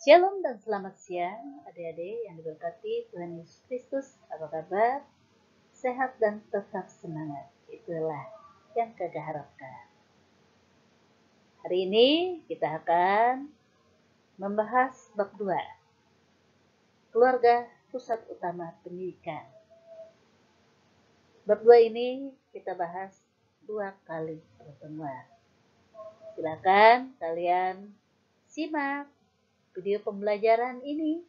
Shalom dan selamat siang adik-adik yang diberkati Tuhan Yesus Kristus. Apa kabar? Sehat dan tetap semangat. Itulah yang Kakak harapkan. Hari ini kita akan membahas bab 2. Keluarga Pusat Utama Pendidikan. Bab 2 ini kita bahas 2 kali pertemuan. Silakan kalian simak video pembelajaran ini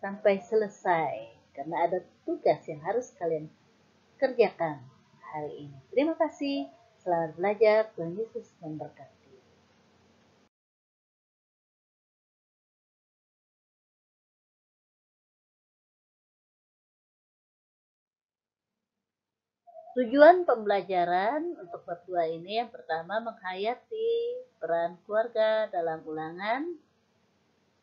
sampai selesai karena ada tugas yang harus kalian kerjakan hari ini. Terima kasih. Selamat belajar. Tuhan Yesus memberkati. Tujuan pembelajaran untuk bab 2 ini yang pertama menghayati peran keluarga dalam Ulangan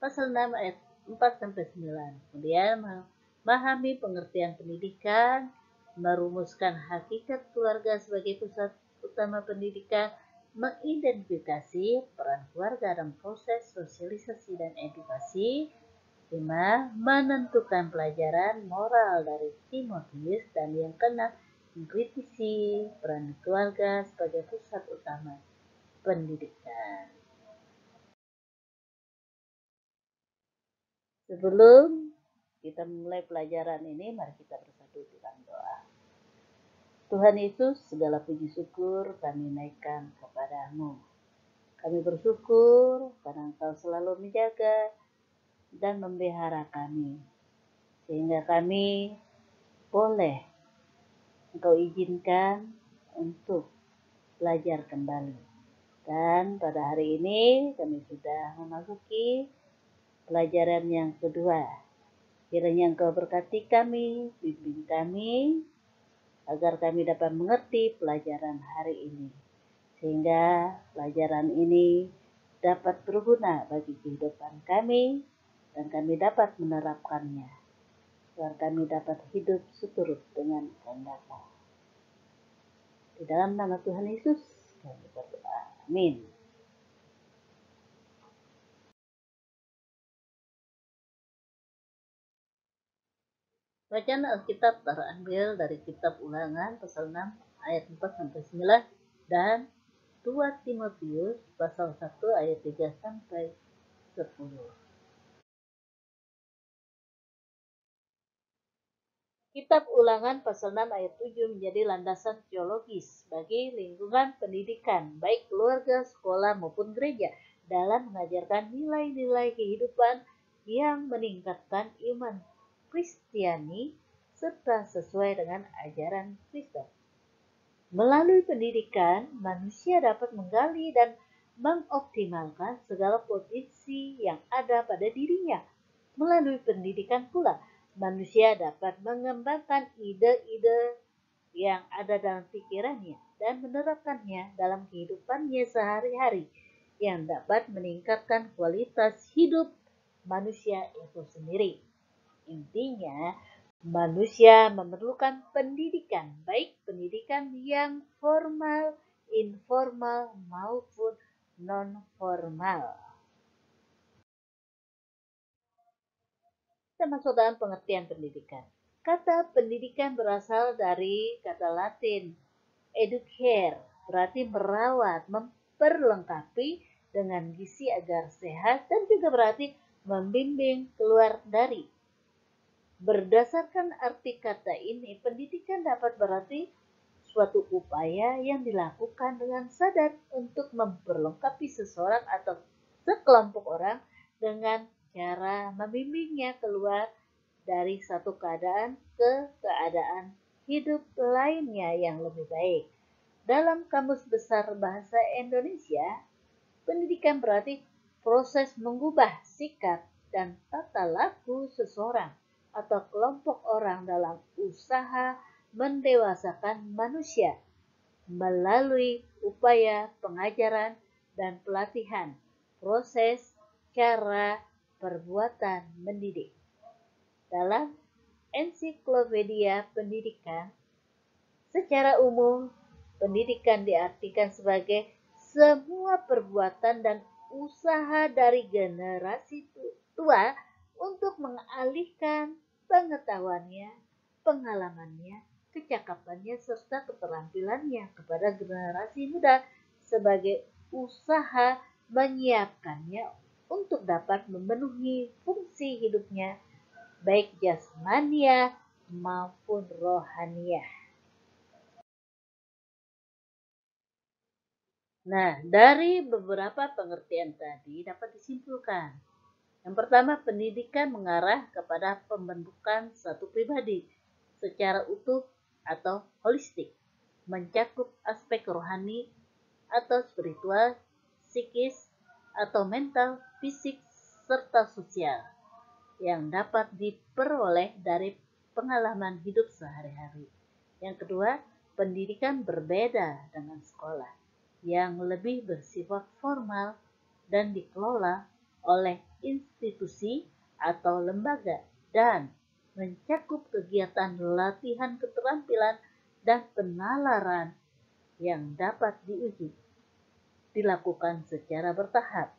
pasal 6 ayat 4 sampai 9. Kemudian memahami pengertian pendidikan, merumuskan hakikat keluarga sebagai pusat utama pendidikan, mengidentifikasi peran keluarga dalam proses sosialisasi dan edukasi. 5. Menentukan pelajaran moral dari Timotius, dan yang keenam mengkritisi peran keluarga sebagai pusat utama pendidikan. Sebelum kita memulai pelajaran ini, mari kita bersatu dalam doa. Tuhan Yesus, segala puji syukur kami naikkan kepadamu. Kami bersyukur karena Engkau selalu menjaga dan memelihara kami, sehingga kami boleh Engkau izinkan untuk belajar kembali. Dan pada hari ini kami sudah memasuki pelajaran yang kedua. Kiranya Engkau berkati kami, bimbing kami, agar kami dapat mengerti pelajaran hari ini. Sehingga pelajaran ini dapat berguna bagi kehidupan kami, dan kami dapat menerapkannya. Agar kami dapat hidup seturut dengan kehendak-Mu. Di dalam nama Tuhan Yesus kami berdoa. Amin. Bacaan Alkitab terambil dari kitab Ulangan pasal 6 ayat 4 sampai 9 dan 2 Timotius pasal 1 ayat 3 sampai 10. Kitab Ulangan pasal 6 ayat 7 menjadi landasan teologis bagi lingkungan pendidikan, baik keluarga, sekolah, maupun gereja, dalam mengajarkan nilai-nilai kehidupan yang meningkatkan iman Kristiani serta sesuai dengan ajaran Kristen. Melalui pendidikan, manusia dapat menggali dan mengoptimalkan segala potensi yang ada pada dirinya. Melalui pendidikan pula, manusia dapat mengembangkan ide-ide yang ada dalam pikirannya dan menerapkannya dalam kehidupannya sehari-hari, yang dapat meningkatkan kualitas hidup manusia itu sendiri. Intinya, manusia memerlukan pendidikan, baik pendidikan yang formal, informal, maupun non-formal. Kita masuk dalam pengertian pendidikan. Kata pendidikan berasal dari kata Latin educare, berarti merawat, memperlengkapi dengan gizi agar sehat, dan juga berarti membimbing keluar dari. Berdasarkan arti kata ini, pendidikan dapat berarti suatu upaya yang dilakukan dengan sadar untuk memperlengkapi seseorang atau sekelompok orang dengan cara membimbingnya keluar dari satu keadaan ke keadaan hidup lainnya yang lebih baik. Dalam Kamus Besar Bahasa Indonesia, pendidikan berarti proses mengubah sikap dan tata laku seseorang atau kelompok orang dalam usaha mendewasakan manusia melalui upaya pengajaran dan pelatihan, proses, cara, perbuatan mendidik. Dalam Ensiklopedia Pendidikan, secara umum pendidikan diartikan sebagai semua perbuatan dan usaha dari generasi tua untuk mengalihkan pengetahuannya, pengalamannya, kecakapannya, serta keterampilannya kepada generasi muda sebagai usaha menyiapkannya untuk dapat memenuhi fungsi hidupnya, baik jasmania maupun rohaniah. Nah, dari beberapa pengertian tadi dapat disimpulkan. Yang pertama, pendidikan mengarah kepada pembentukan satu pribadi secara utuh atau holistik, mencakup aspek rohani atau spiritual, psikis atau mental, fisik, serta sosial yang dapat diperoleh dari pengalaman hidup sehari-hari. Yang kedua, pendidikan berbeda dengan sekolah yang lebih bersifat formal dan dikelola oleh institusi atau lembaga dan mencakup kegiatan latihan keterampilan dan penalaran yang dapat diuji, dilakukan secara bertahap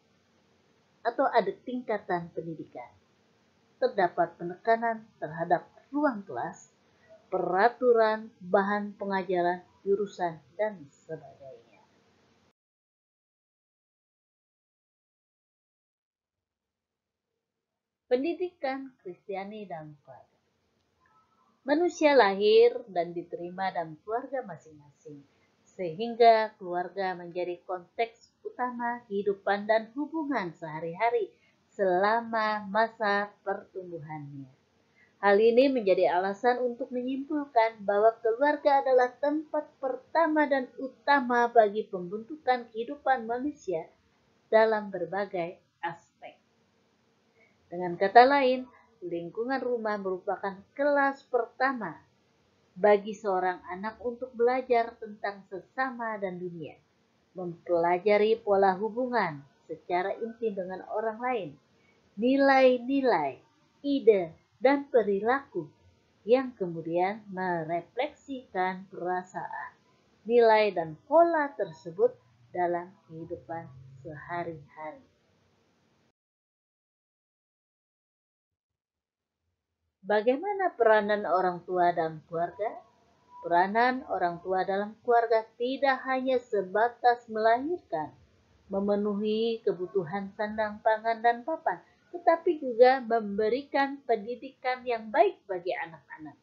atau ada tingkatan pendidikan. Terdapat penekanan terhadap ruang kelas, peraturan, bahan pengajaran, jurusan, dan sebagainya. Pendidikan Kristiani dan keluarga. Manusia lahir dan diterima dalam keluarga masing-masing, sehingga keluarga menjadi konteks utama kehidupan dan hubungan sehari-hari selama masa pertumbuhannya. Hal ini menjadi alasan untuk menyimpulkan bahwa keluarga adalah tempat pertama dan utama bagi pembentukan kehidupan manusia dalam berbagai aspek. Dengan kata lain, lingkungan rumah merupakan kelas pertama bagi seorang anak untuk belajar tentang sesama dan dunia, mempelajari pola hubungan secara intim dengan orang lain, nilai-nilai, ide, dan perilaku yang kemudian merefleksikan perasaan, nilai, dan pola tersebut dalam kehidupan sehari-hari. Bagaimana peranan orang tua dalam keluarga? Peranan orang tua dalam keluarga tidak hanya sebatas melahirkan, memenuhi kebutuhan sandang, pangan, dan papan, tetapi juga memberikan pendidikan yang baik bagi anak-anak.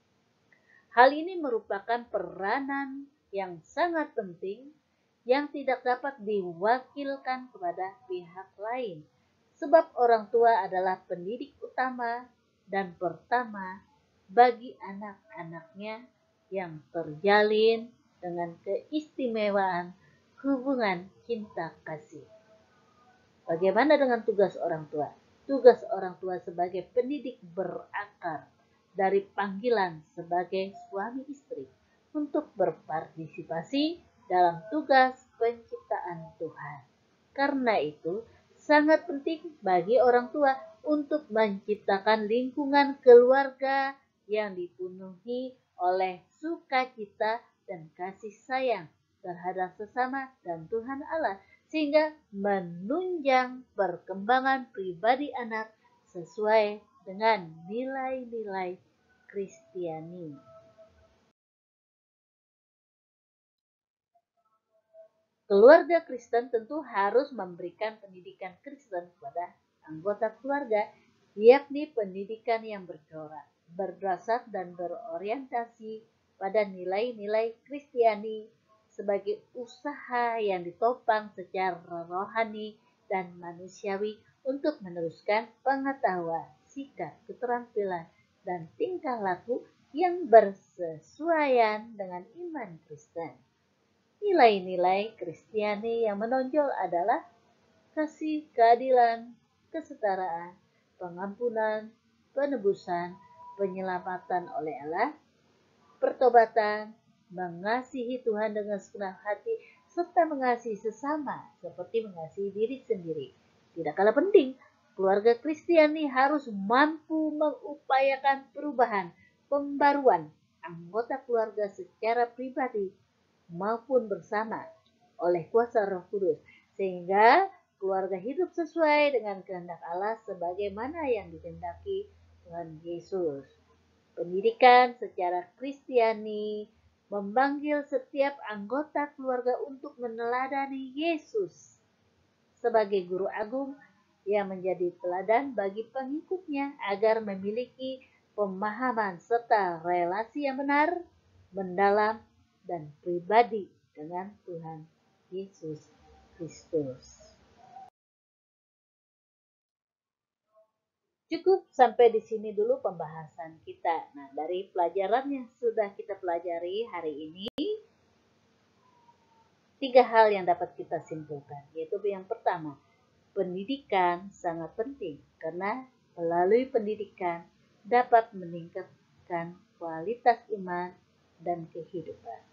Hal ini merupakan peranan yang sangat penting yang tidak dapat diwakilkan kepada pihak lain, sebab orang tua adalah pendidik utama dan pertama bagi anak-anaknya yang terjalin dengan keistimewaan hubungan cinta kasih. Bagaimana dengan tugas orang tua? Tugas orang tua sebagai pendidik berakar dari panggilan sebagai suami istri untuk berpartisipasi dalam tugas penciptaan Tuhan. Karena itu, sangat penting bagi orang tua untuk menciptakan lingkungan keluarga yang dipenuhi oleh sukacita dan kasih sayang terhadap sesama dan Tuhan Allah, sehingga menunjang perkembangan pribadi anak sesuai dengan nilai-nilai Kristiani. Keluarga Kristen tentu harus memberikan pendidikan Kristen kepada anggota keluarga, yakni pendidikan yang bercorak, berdasar dan berorientasi pada nilai-nilai Kristiani sebagai usaha yang ditopang secara rohani dan manusiawi untuk meneruskan pengetahuan, sikap, keterampilan, dan tingkah laku yang bersesuaian dengan iman Kristen. Nilai-nilai Kristiani yang menonjol adalah kasih, keadilan, kesetaraan, pengampunan, penebusan, penyelamatan oleh Allah, pertobatan, mengasihi Tuhan dengan segenap hati, serta mengasihi sesama seperti mengasihi diri sendiri. Tidak kalah penting, keluarga Kristiani harus mampu mengupayakan perubahan, pembaruan anggota keluarga secara pribadi maupun bersama oleh kuasa Roh Kudus, sehingga keluarga hidup sesuai dengan kehendak Allah sebagaimana yang dikehendaki Tuhan Yesus. Pendidikan secara Kristiani memanggil setiap anggota keluarga untuk meneladani Yesus sebagai guru agung yang menjadi teladan bagi pengikutnya agar memiliki pemahaman serta relasi yang benar, mendalam, dan pribadi dengan Tuhan Yesus Kristus. Cukup sampai di sini dulu pembahasan kita. Nah, dari pelajaran yang sudah kita pelajari hari ini, 3 hal yang dapat kita simpulkan, yaitu yang pertama, pendidikan sangat penting karena melalui pendidikan dapat meningkatkan kualitas iman dan kehidupan.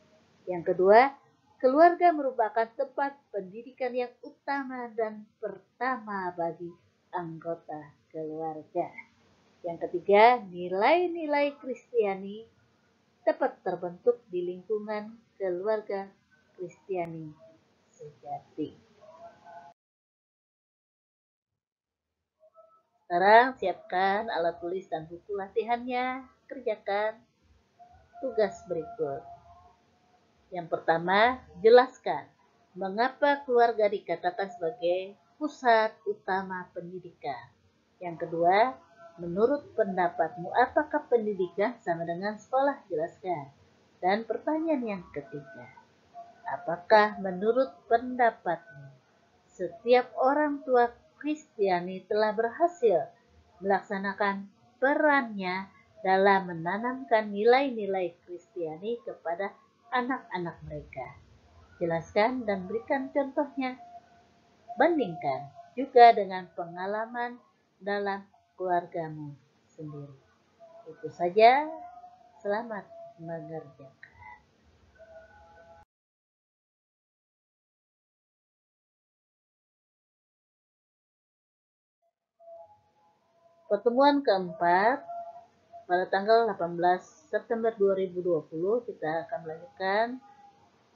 Yang kedua, keluarga merupakan tempat pendidikan yang utama dan pertama bagi anggota keluarga. Yang ketiga, nilai-nilai Kristiani dapat terbentuk di lingkungan keluarga Kristiani sejati. Sekarang siapkan alat tulis dan buku latihannya. Kerjakan tugas berikut. Yang pertama, jelaskan mengapa keluarga dikatakan sebagai pusat utama pendidikan. Yang kedua, menurut pendapatmu apakah pendidikan sama dengan sekolah? Jelaskan. Dan pertanyaan yang ketiga, apakah menurut pendapatmu setiap orang tua Kristiani telah berhasil melaksanakan perannya dalam menanamkan nilai-nilai Kristiani kepada anak-anak mereka? Jelaskan dan berikan contohnya. Bandingkan juga dengan pengalaman dalam keluargamu sendiri. Itu saja. Selamat mengerjakan. Pertemuan keempat pada tanggal 18 September 2020 kita akan melanjutkan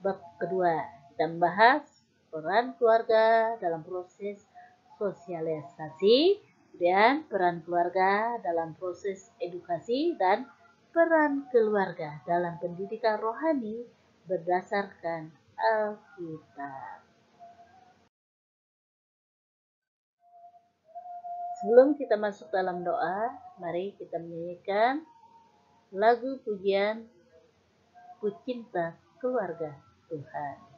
bab kedua. Kita membahas peran keluarga dalam proses sosialisasi, kemudian peran keluarga dalam proses edukasi, dan peran keluarga dalam pendidikan rohani berdasarkan Alkitab. Sebelum kita masuk dalam doa, mari kita menyanyikan lagu pujian Ku Cinta Keluarga Tuhan.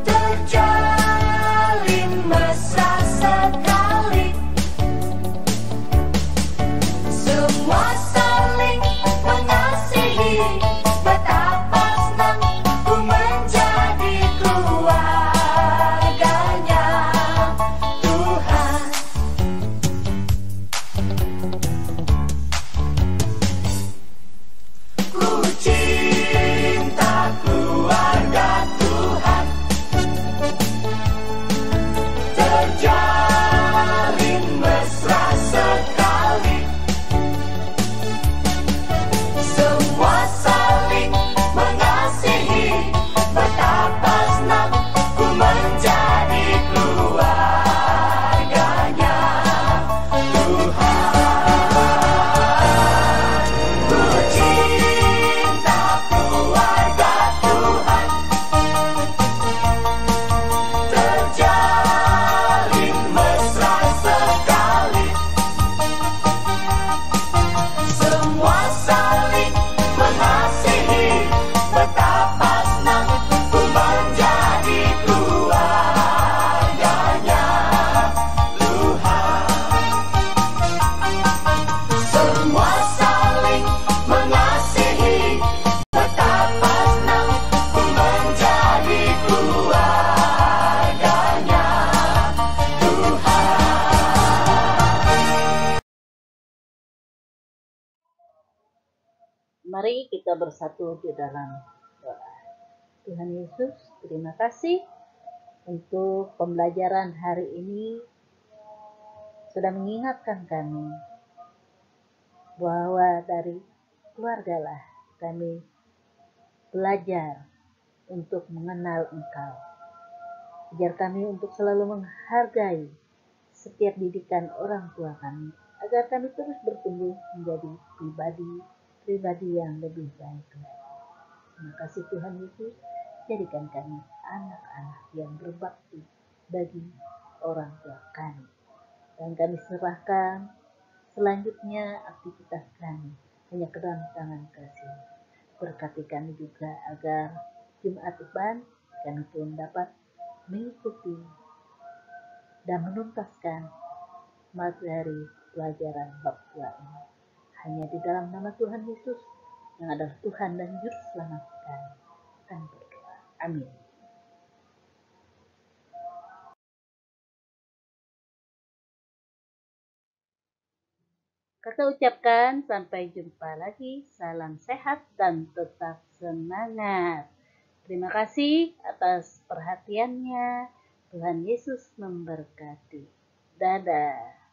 Terjalin mesra sekali Mari kita bersatu di dalam doa. Tuhan Yesus, terima kasih untuk pembelajaran hari ini sudah mengingatkan kami bahwa dari keluargalah kami belajar untuk mengenal Engkau. Ajar kami untuk selalu menghargai setiap didikan orang tua kami, agar kami terus bertumbuh menjadi pribadi yang lebih baik lagi. Terima kasih Tuhan Yesus, jadikan kami anak-anak yang berbakti bagi orang tua kami. Dan kami serahkan selanjutnya aktivitas kami hanya ke dalam tangan kasih. Berkati kami juga agar Jumat depan kami pun dapat mengikuti dan menuntaskan materi pelajaran bab 2 ini. Hanya di dalam nama Tuhan Yesus yang adalah Tuhan dan Juru Selamat kami. Kami berdoa. Amin. Kata ucapkan sampai jumpa lagi. Salam sehat dan tetap semangat. Terima kasih atas perhatiannya. Tuhan Yesus memberkati. Dadah.